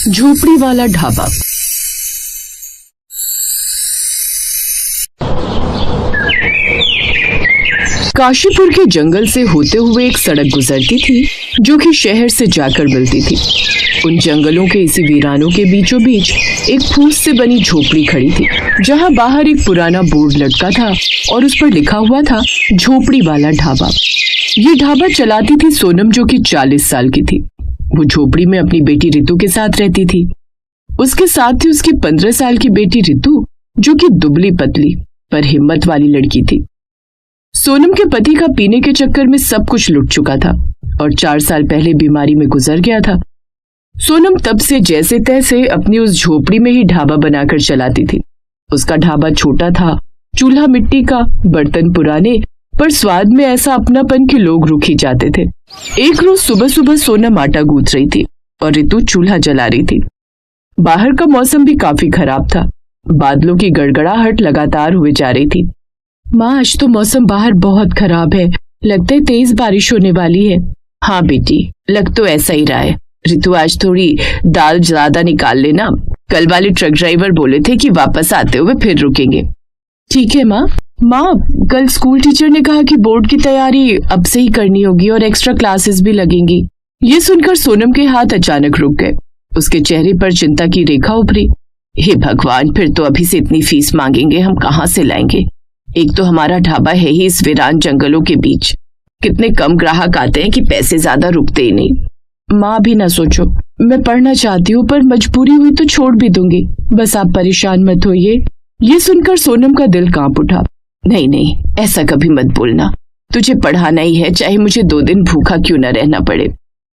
झोपड़ी वाला ढाबा। काशीपुर के जंगल से होते हुए एक सड़क गुजरती थी जो कि शहर से जाकर मिलती थी। उन जंगलों के इसी वीरानों के बीचों बीच एक फूस से बनी झोपड़ी खड़ी थी, जहां बाहर एक पुराना बोर्ड लटका था और उस पर लिखा हुआ था झोपड़ी वाला ढाबा। ये ढाबा चलाती थी सोनम, जो कि 40 साल की थी। वो झोपड़ी में अपनी बेटी रितु के साथ रहती थी। उसके साथ ही उसकी 15 साल की बेटी रितु, जो कि दुबली पतली पर हिम्मत वाली लड़की थी। सोनम के पति का पीने के चक्कर में सब कुछ लुट चुका था और 4 साल पहले बीमारी में गुजर गया था। सोनम तब से जैसे तैसे अपनी उस झोपड़ी में ही ढाबा बनाकर चलाती थी। उसका ढाबा छोटा था, चूल्हा मिट्टी का, बर्तन पुराने, पर स्वाद में ऐसा अपनापन कि लोग रुक ही जाते थे। एक रोज सुबह सुबह सोनम आटा गूंथ रही थी और रितु चूल्हा जला रही थी। बाहर का मौसम भी काफी खराब था। बादलों की गड़गड़ाहट लगातार हुए जा रही थी। माँ, आज तो मौसम बाहर बहुत खराब है, लगता है तेज बारिश होने वाली है। हाँ बेटी, लग तो ऐसा ही रहा है। रितु, आज थोड़ी दाल ज्यादा निकाल लेना, कल वाले ट्रक ड्राइवर बोले थे कि वापस आते हुए फिर रुकेंगे। ठीक है माँ। माँ, कल स्कूल टीचर ने कहा कि बोर्ड की तैयारी अब से ही करनी होगी और एक्स्ट्रा क्लासेस भी लगेंगी। ये सुनकर सोनम के हाथ अचानक रुक गए। उसके चेहरे पर चिंता की रेखा उभरी। हे भगवान, फिर तो अभी से इतनी फीस मांगेंगे, हम कहाँ से लाएंगे? एक तो हमारा ढाबा है ही इस वीरान जंगलों के बीच। कितने कम ग्राहक आते हैं कि पैसे ज्यादा रुकते ही नहीं। माँ भी ना सोचो, मैं पढ़ना चाहती हूँ, पर मजबूरी हुई तो छोड़ भी दूंगी। बस आप परेशान मत होइए। ये सुनकर सोनम का दिल कांप उठा। नहीं नहीं, ऐसा कभी मत बोलना। तुझे पढ़ाना ही है, चाहे मुझे 2 दिन भूखा क्यों न रहना पड़े।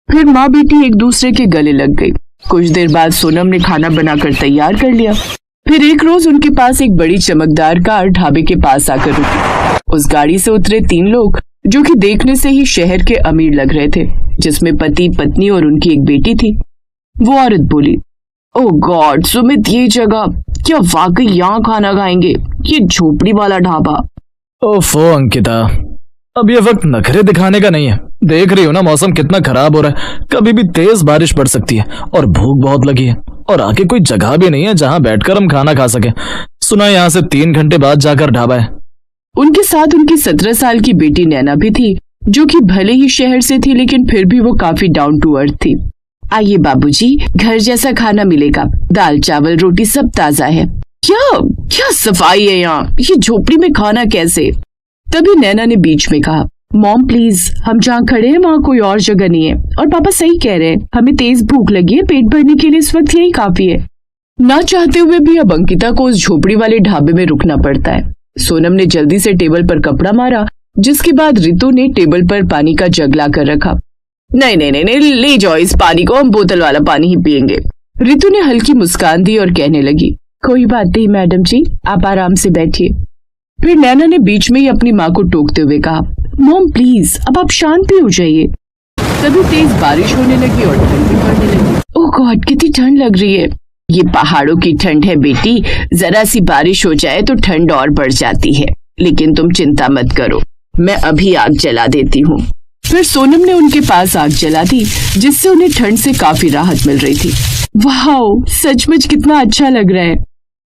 फिर माँ बेटी एक दूसरे के गले लग गई। कुछ देर बाद सोनम ने खाना बनाकर तैयार कर लिया। फिर एक रोज उनके पास एक बड़ी चमकदार कार ढाबे के पास आकर रुकी। उस गाड़ी से उतरे 3 लोग, जो कि देखने से ही शहर के अमीर लग रहे थे, जिसमें पति, पत्नी और उनकी एक बेटी थी। वो औरत बोली, ओह गॉड सुमित, ये जगह, क्या वाकई यहाँ खाना खाएंगे? ये झोपड़ी वाला ढाबा। ओफो अंकिता, अब ये वक्त नखरे दिखाने का नहीं है। देख रही हो ना मौसम कितना खराब हो रहा है, कभी भी तेज बारिश पड़ सकती है और भूख बहुत लगी है और आगे कोई जगह भी नहीं है जहाँ बैठकर हम खाना खा सके। सुना यहाँ से 3 घंटे बाद जाकर ढाबा है। उनके साथ उनकी 17 साल की बेटी नैना भी थी, जो कि भले ही शहर से थी लेकिन फिर भी वो काफी डाउन टू अर्थ थी। आइए बाबूजी, घर जैसा खाना मिलेगा, दाल चावल रोटी सब ताजा है। क्या क्या सफाई है यहाँ, ये झोपड़ी में खाना कैसे? तभी नैना ने बीच में कहा, मॉम प्लीज, हम जहाँ खड़े हैं वहाँ कोई और जगह नहीं है, और पापा सही कह रहे हैं, हमें तेज भूख लगी है, पेट भरने के लिए इस वक्त यही काफी है। ना चाहते हुए भी अब अंकिता को उस झोपड़ी वाले ढाबे में रुकना पड़ता है। सोनम ने जल्दी से टेबल पर कपड़ा मारा, जिसके बाद रितु ने टेबल पर पानी का जग ला कर रखा। नहीं नहीं नहीं नहीं, ले जाओ इस पानी को, हम बोतल वाला पानी ही पियेंगे। रितु ने हल्की मुस्कान दी और कहने लगी, कोई बात नहीं मैडम जी, आप आराम से बैठिए। फिर नैना ने बीच में ही अपनी माँ को टोकते हुए कहा, मॉम प्लीज, अब आप शांत भी हो जाइए। तभी तेज बारिश होने लगी और ठंड भी पड़ने लगी। ओह गॉड, कितनी ठंड लग रही है। ये पहाड़ों की ठंड है बेटी, जरा सी बारिश हो जाए तो ठंड और बढ़ जाती है, लेकिन तुम चिंता मत करो, मैं अभी आग जला देती हूँ। फिर सोनम ने उनके पास आग जला दी, जिससे उन्हें ठंड से काफी राहत मिल रही थी। वाह, सचमुच कितना अच्छा लग रहा है।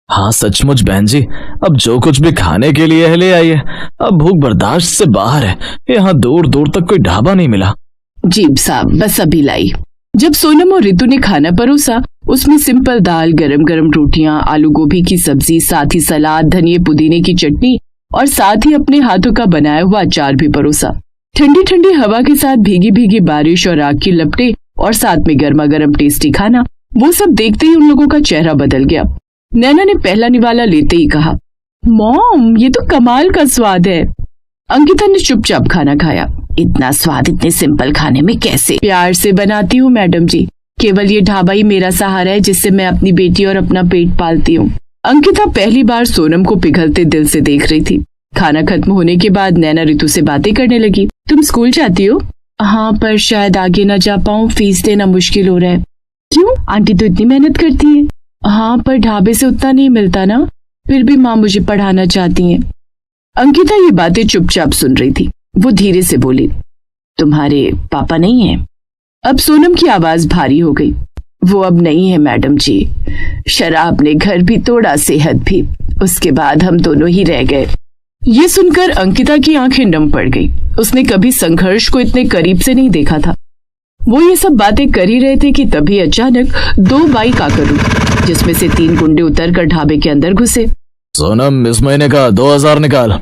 हाँ सचमुच बहन जी, अब जो कुछ भी खाने के लिए है ले आइए, अब भूख बर्दाश्त से बाहर है। यहाँ दूर दूर तक कोई ढाबा नहीं मिला। जी साहब, बस अभी लाई। जब सोनम और रितु ने खाना परोसा, उसमें सिंपल दाल, गरम गरम रोटियां, आलू गोभी की सब्जी, साथ ही सलाद, धनिये पुदीने की चटनी और साथ ही अपने हाथों का बनाया हुआ अचार भी परोसा। ठंडी ठंडी हवा के साथ भीगी भीगी बारिश और आग की लपटें और साथ में गर्मा गर्म टेस्टी खाना, वो सब देखते ही उन लोगों का चेहरा बदल गया। नैना ने पहला निवाला लेते ही कहा, मॉम ये तो कमाल का स्वाद है। अंकिता ने चुपचाप खाना खाया। इतना स्वाद इतने सिंपल खाने में कैसे? प्यार से बनाती हूँ मैडम जी, केवल ये ढाबा ही मेरा सहारा है जिससे मैं अपनी बेटी और अपना पेट पालती हूँ। अंकिता पहली बार सोनम को पिघलते दिल से देख रही थी। खाना खत्म होने के बाद नैना रितु से बातें करने लगी। तुम स्कूल जाती हो? हाँ, पर शायद आगे न जा पाऊँ, फीस देना मुश्किल हो रहा है। क्यों? आंटी तो इतनी मेहनत करती है। हाँ, पर ढाबे से उतना नहीं मिलता ना, फिर भी माँ मुझे पढ़ाना चाहती हैं। अंकिता ये बातें चुपचाप सुन रही थी। वो धीरे से बोली, तुम्हारे पापा नहीं हैं? अब सोनम की आवाज भारी हो गई। वो अब नहीं है मैडम जी। शराब ने घर भी तोड़ा, सेहत भी। उसके बाद हम दोनों ही रह गए। ये सुनकर अंकिता की आंखें नम पड़ गई। उसने कभी संघर्ष को इतने करीब से नहीं देखा था। वो ये सब बातें कर ही रहे थे कि तभी अचानक 2 बाइक आकर रुकी, जिसमें से 3 गुंडे उतरकर ढाबे के अंदर घुसे। सोनम, इस महीने का 2000 निकाल।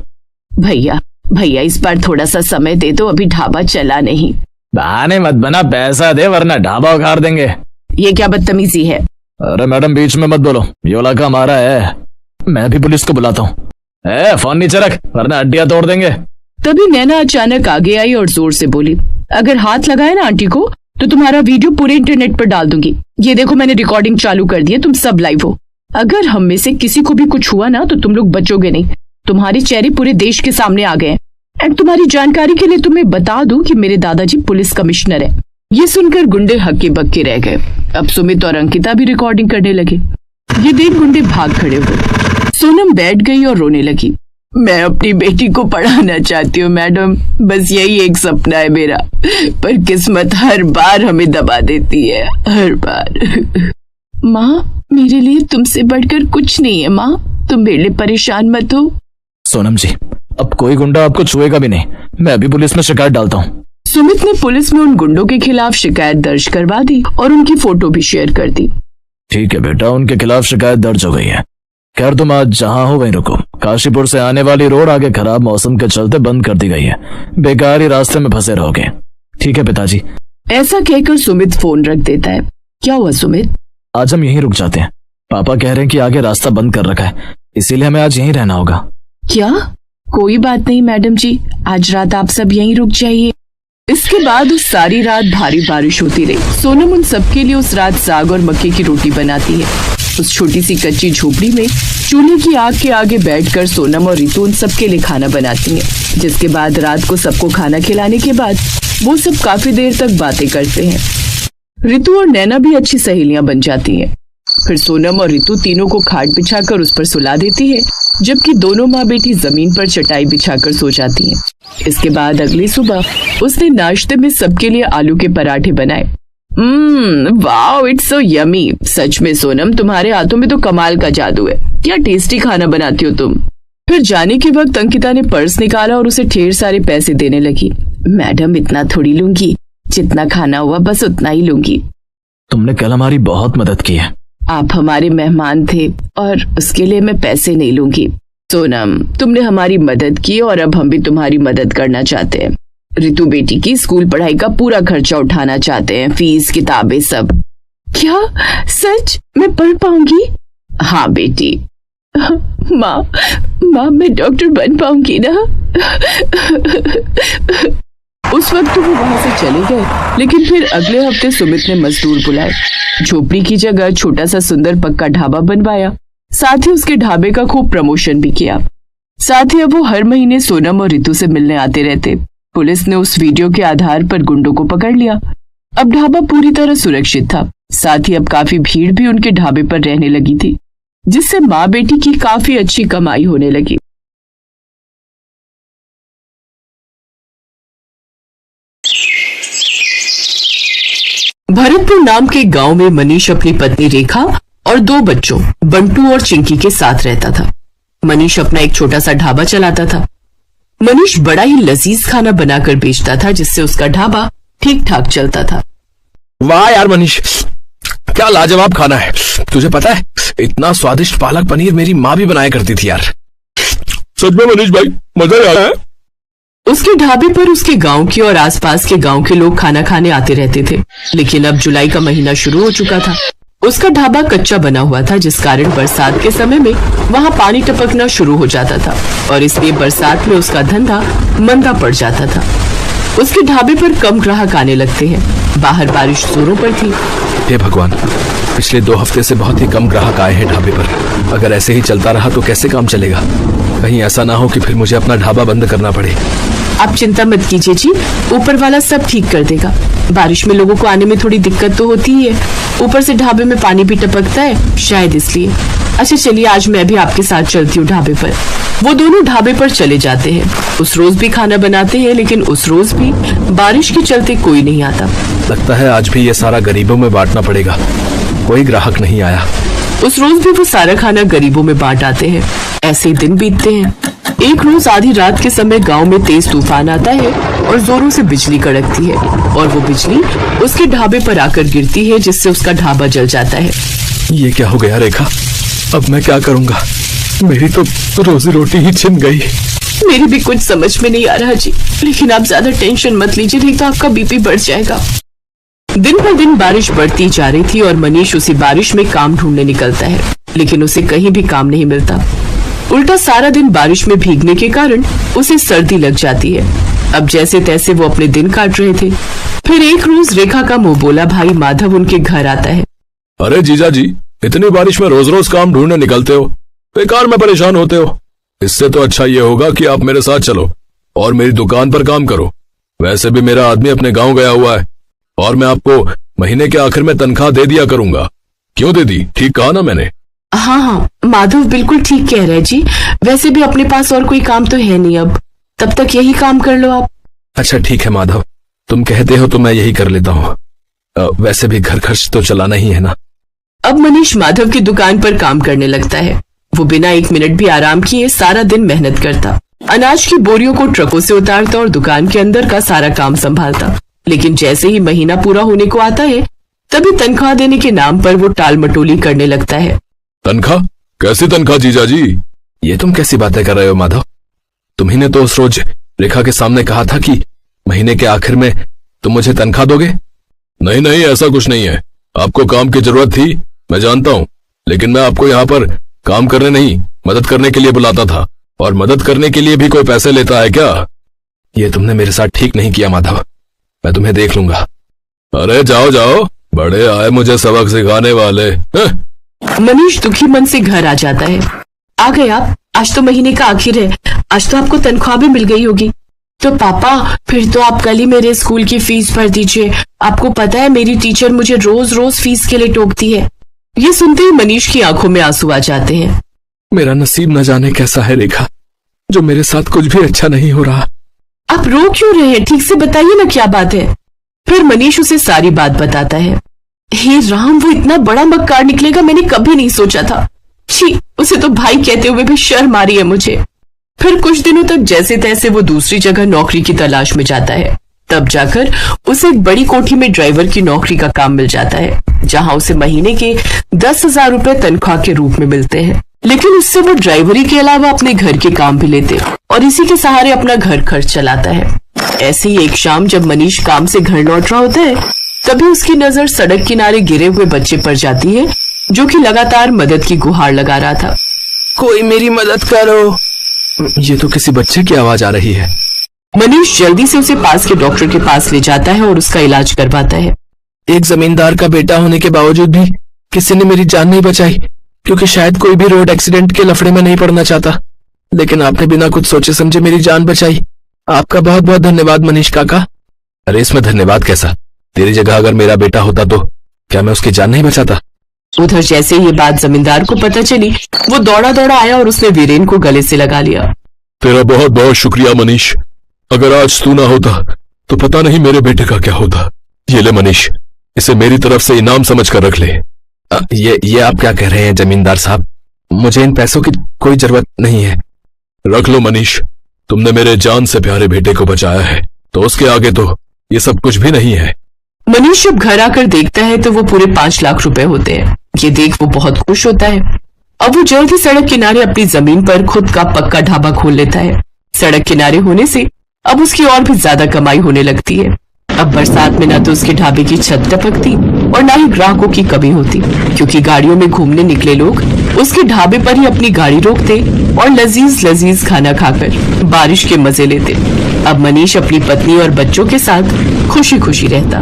भैया इस बार थोड़ा सा समय दे दो, अभी ढाबा चला नहीं। बहाने मत बना, पैसा दे वरना ढाबा उखाड़ देंगे। ये क्या बदतमीजी है? अरे मैडम, बीच में मत बोलो, ये इलाका हमारा है। मैं भी पुलिस को बुलाता हूँ। फोन नीचे रख वरना हड्डियां तोड़ देंगे। तभी नैना अचानक आगे आई और जोर से बोली, अगर हाथ लगाए ना आंटी को तो तुम्हारा वीडियो पूरे इंटरनेट पर डाल दूंगी। ये देखो, मैंने रिकॉर्डिंग चालू कर दी है, तुम सब लाइव हो। अगर हम में से किसी को भी कुछ हुआ ना तो तुम लोग बचोगे नहीं। तुम्हारे चेहरे पूरे देश के सामने आ गए हैं। एंड तुम्हारी जानकारी के लिए तुम्हें बता दूं कि मेरे दादाजी पुलिस कमिश्नर है। ये सुनकर गुंडे हक्के बक्के रह गए। अब सुमित और अंकिता भी रिकॉर्डिंग करने लगे। ये देख गुंडे भाग खड़े हुए। सोनम बैठ गई और रोने लगी। मैं अपनी बेटी को पढ़ाना चाहती हूँ मैडम, बस यही एक सपना है मेरा, पर किस्मत हर बार हमें दबा देती है, हर बार। माँ, मेरे लिए तुमसे बढ़कर कुछ नहीं है माँ, तुम मेरे लिए परेशान मत हो। सोनम जी, अब कोई गुंडा आपको छुएगा भी नहीं। मैं अभी पुलिस में शिकायत डालता हूँ। सुमित ने पुलिस में उन गुंडों के खिलाफ शिकायत दर्ज करवा दी और उनकी फोटो भी शेयर कर दी। ठीक है बेटा, उनके खिलाफ शिकायत दर्ज हो गई है। खैर, तुम आज जहाँ हो वहीं रुको। काशीपुर से आने वाली रोड आगे खराब मौसम के चलते बंद कर दी गई है। बेकार ही रास्ते में फंसे रहोगे। ठीक है पिताजी। ऐसा कहकर सुमित फोन रख देता है। क्या हुआ सुमित? आज हम यहीं रुक जाते हैं। पापा कह रहे हैं कि आगे रास्ता बंद कर रखा है, इसीलिए हमें आज यहीं रहना होगा। क्या? कोई बात नहीं मैडम जी, आज रात आप सब यहीं रुक जाइए। इसके बाद उस सारी रात भारी बारिश होती रही। सोनम उन सबके लिए उस रात साग और मक्के की रोटी बनाती है। उस छोटी सी कच्ची झोपड़ी में चूल्हे की आग के आगे बैठकर सोनम और रितु उन सबके लिए खाना बनाती हैं। जिसके बाद रात को सबको खाना खिलाने के बाद वो सब काफी देर तक बातें करते हैं। रितु और नैना भी अच्छी सहेलियां बन जाती हैं। फिर सोनम और रितु तीनों को खाट बिछाकर उस पर सुला देती है, जबकि दोनों माँ बेटी जमीन पर चटाई बिछाकर सो जाती हैं। इसके बाद अगली सुबह उसने नाश्ते में सबके लिए आलू के पराठे बनाए। Wow, it's so yummy. सच में सोनम, तुम्हारे हाथों में तो कमाल का जादू है। क्या टेस्टी खाना बनाती हो तुम। फिर जाने के वक्त अंकिता ने पर्स निकाला और उसे ढेर सारे पैसे देने लगी। मैडम, इतना थोड़ी लूंगी, जितना खाना हुआ बस उतना ही लूंगी। तुमने कल हमारी बहुत मदद की है। आप हमारे मेहमान थे और उसके लिए मैं पैसे नहीं लूंगी। सोनम, तुमने हमारी मदद की और अब हम भी तुम्हारी मदद करना चाहते हैं। रितु बेटी की स्कूल पढ़ाई का पूरा खर्चा उठाना चाहते हैं, फीस, किताबें, सब। क्या सच? मैं पढ़ पाऊंगी? हाँ बेटी। माँ मैं डॉक्टर बन पाऊंगी ना? उस वक्त तो वो वहां से चले गए, लेकिन फिर अगले हफ्ते सुमित ने मजदूर बुलाए। झोपड़ी की जगह छोटा सा सुंदर पक्का ढाबा बनवाया। साथ ही उसके ढाबे का खूब प्रमोशन भी किया। साथ ही अब वो हर महीने सोनम और रितु से मिलने आते रहते। पुलिस ने उस वीडियो के आधार पर गुंडों को पकड़ लिया। अब ढाबा पूरी तरह सुरक्षित था। साथ ही अब काफी भीड़ भी उनके ढाबे पर रहने लगी थी, जिससे माँ बेटी की काफी अच्छी कमाई होने लगी। भरतपुर नाम के गांव में मनीष अपनी पत्नी रेखा और 2 बच्चों बंटू और चिंकी के साथ रहता था। मनीष अपना एक छोटा सा ढाबा चलाता था। मनीष बड़ा ही लजीज खाना बनाकर बेचता था, जिससे उसका ढाबा ठीक ठाक चलता था। वाह यार मनीष, क्या लाजवाब खाना है। तुझे पता है, इतना स्वादिष्ट पालक पनीर मेरी माँ भी बनाया करती थी यार। सच में मनीष भाई, मजा आ रहा है। उसके ढाबे पर उसके गांव के और आसपास के गांव के लोग खाना खाने आते रहते थे। लेकिन अब जुलाई का महीना शुरू हो चुका था। उसका ढाबा कच्चा बना हुआ था, जिस कारण बरसात के समय में वहां पानी टपकना शुरू हो जाता था और इसलिए बरसात में उसका धंधा मंदा पड़ जाता था। उसके ढाबे पर कम ग्राहक आने लगते हैं। बाहर बारिश जोरों पर थी। हे भगवान, पिछले 2 हफ्ते से बहुत ही कम ग्राहक आए हैं ढाबे पर। अगर ऐसे ही चलता रहा तो कैसे काम चलेगा। कहीं ऐसा ना हो कि फिर मुझे अपना ढाबा बंद करना पड़े। आप चिंता मत कीजिए जी, ऊपर वाला सब ठीक कर देगा। बारिश में लोगों को आने में थोड़ी दिक्कत तो होती ही है, ऊपर से ढाबे में पानी भी टपकता है, शायद इसलिए। अच्छा चलिए, आज मैं भी आपके साथ चलती हूँ ढाबे पर। वो दोनों ढाबे पर चले जाते हैं। उस रोज भी खाना बनाते हैं, लेकिन उस रोज भी बारिश के चलते कोई नहीं आता। लगता है आज भी ये सारा गरीबों में बांटना पड़ेगा। कोई ग्राहक नहीं आया। उस रोज भी वो सारा खाना गरीबों में बांट आते हैं। ऐसे ही दिन बीतते हैं। एक रोज आधी रात के समय गांव में तेज तूफान आता है और जोरों से बिजली कड़कती है और वो बिजली उसके ढाबे पर आकर गिरती है, जिससे उसका ढाबा जल जाता है। ये क्या हो गया रेखा? अब मैं क्या करूंगा? मेरी तो रोजी रोटी ही छिन गई। मेरी भी कुछ समझ में नहीं आ रहा जी, लेकिन आप ज्यादा टेंशन मत लीजिए, नहीं तो आपका बीपी बढ़ जाएगा। दिन पर दिन बारिश बढ़ती जा रही थी और मनीष उसी बारिश में काम ढूंढने निकलता है, लेकिन उसे कहीं भी काम नहीं मिलता। उल्टा सारा दिन बारिश में भीगने के कारण उसे सर्दी लग जाती है। अब जैसे तैसे वो अपने दिन काट रहे थे। फिर एक रोज रेखा का मुंह बोला भाई माधव उनके घर आता है। अरे जीजा जी, इतनी बारिश में रोज रोज काम ढूंढने निकलते हो, बेकार में परेशान होते हो। इससे तो अच्छा ये होगा कि आप मेरे साथ चलो और मेरी दुकान पर काम करो। वैसे भी मेरा आदमी अपने गांव गया हुआ है और मैं आपको महीने के आखिर में तनख्वाह दे दिया करूंगा। क्यों दे दी? ठीक कहा ना मैंने? हाँ, माधव बिल्कुल ठीक कह रहे जी। वैसे भी अपने पास और कोई काम तो है नहीं, अब तब तक यही काम कर लो आप। अच्छा ठीक है माधव, तुम कहते हो तो मैं यही कर लेता हूँ। वैसे भी घर खर्च तो चलाना ही है ना। अब मनीष माधव की दुकान पर काम करने लगता है। वो बिना एक मिनट भी आराम किए सारा दिन मेहनत करता, अनाज की बोरियों को ट्रकों से उतारता और दुकान के अंदर का सारा काम संभालता। लेकिन जैसे ही महीना पूरा होने को आता है, तभी तनख्वाह देने के नाम पर वो टाल मटोली करने लगता है। तनख्वाह? कैसी तनख्वाह जीजा जी? ये तुम कैसी बातें कर रहे हो माधव? तुम्ही ने तो उस रोज रेखा के सामने कहा था कि महीने के आखिर में तुम मुझे तनख्वाह दोगे। नहीं नहीं, ऐसा कुछ नहीं है। आपको काम की जरूरत थी, मैं जानता हूँ, लेकिन मैं आपको यहाँ पर काम करने नहीं, मदद करने के लिए बुलाता था। और मदद करने के लिए भी कोई पैसे लेता है क्या? ये तुमने मेरे साथ ठीक नहीं किया माधव, मैं तुम्हें देख लूंगा। अरे जाओ जाओ, बड़े आए मुझे सबक सिखाने वाले। मनीष दुखी मन से घर आ जाता है। आ गए आप? आज तो महीने का आखिर है, आज तो आपको तनख्वाह भी मिल गई होगी। तो पापा फिर तो आप कल ही मेरे स्कूल की फीस भर दीजिए। आपको पता है मेरी टीचर मुझे रोज रोज फीस के लिए टोकती है। ये सुनते ही मनीष की आंखों में आंसू आ जाते हैं। मेरा नसीब न जाने कैसा है रेखा, जो मेरे साथ कुछ भी अच्छा नहीं हो रहा। आप रो क्यों रहे हैं? ठीक से बताइए ना क्या बात है। फिर मनीष उसे सारी बात बताता है। हे राम, वो इतना बड़ा मक्कार निकलेगा मैंने कभी नहीं सोचा था। छी, उसे तो भाई कहते हुए भी शर्म आ रही है मुझे। फिर कुछ दिनों तक जैसे तैसे वो दूसरी जगह नौकरी की तलाश में जाता है। तब जाकर उसे एक बड़ी कोठी में ड्राइवर की नौकरी का काम मिल जाता है, जहां उसे महीने के 10,000 रुपए तनख्वाह के रूप में मिलते हैं। लेकिन उससे वो ड्राइवरी के अलावा अपने घर के काम भी लेते और इसी के सहारे अपना घर खर्च चलाता है। ऐसी ही एक शाम जब मनीष काम से घर लौट रहा होता है, तभी उसकी नजर सड़क किनारे गिरे हुए बच्चे पर जाती है, जो कि लगातार मदद की गुहार लगा रहा था। कोई मेरी मदद करो। ये तो किसी बच्चे की आवाज आ रही है। मनीष जल्दी से उसे पास के डॉक्टर के पास ले जाता है और उसका इलाज करवाता है। एक जमींदार का बेटा होने के बावजूद भी किसी ने मेरी जान नहीं बचाई, क्योंकि शायद कोई भी रोड एक्सीडेंट के लफड़े में नहीं पड़ना चाहता। लेकिन आपने बिना कुछ सोचे समझे मेरी जान बचाई। आपका बहुत बहुत धन्यवाद मनीष काका। अरे इसमें धन्यवाद कैसा? तेरी जगह अगर मेरा बेटा होता तो क्या मैं उसकी जान नहीं बचाता? उधर जैसे ये बात जमींदार को पता चली, वो दौड़ा दौड़ा आया और उसने वीरेन को गले से लगा लिया। तेरा बहुत बहुत शुक्रिया मनीष। अगर आज तू ना होता तो पता नहीं मेरे बेटे का क्या होता। ये ले मनीष, इसे मेरी तरफ से इनाम समझ कर रख ले। ये आप क्या कह रहे हैं जमींदार साहब? मुझे इन पैसों की कोई जरूरत नहीं है। रख लो मनीष, तुमने मेरे जान से प्यारे बेटे को बचाया है, तो उसके आगे तो ये सब कुछ भी नहीं है। मनीष जब घर आकर देखता है तो वो पूरे 5 लाख रुपए होते हैं। ये देख वो बहुत खुश होता है। अब वो जल्द ही सड़क किनारे अपनी जमीन पर खुद का पक्का ढाबा खोल लेता है। सड़क किनारे होने से अब उसकी और भी ज्यादा कमाई होने लगती है। अब बरसात में ना तो उसके ढाबे की छत टपकती और ना ही ग्राहकों की कमी होती, क्योंकि गाड़ियों में घूमने निकले लोग उसके ढाबे पर ही अपनी गाड़ी रोकते और लजीज लजीज खाना खाकर बारिश के मजे लेते। अब मनीष अपनी पत्नी और बच्चों के साथ खुशी खुशी रहता।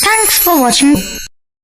Thanks for watching.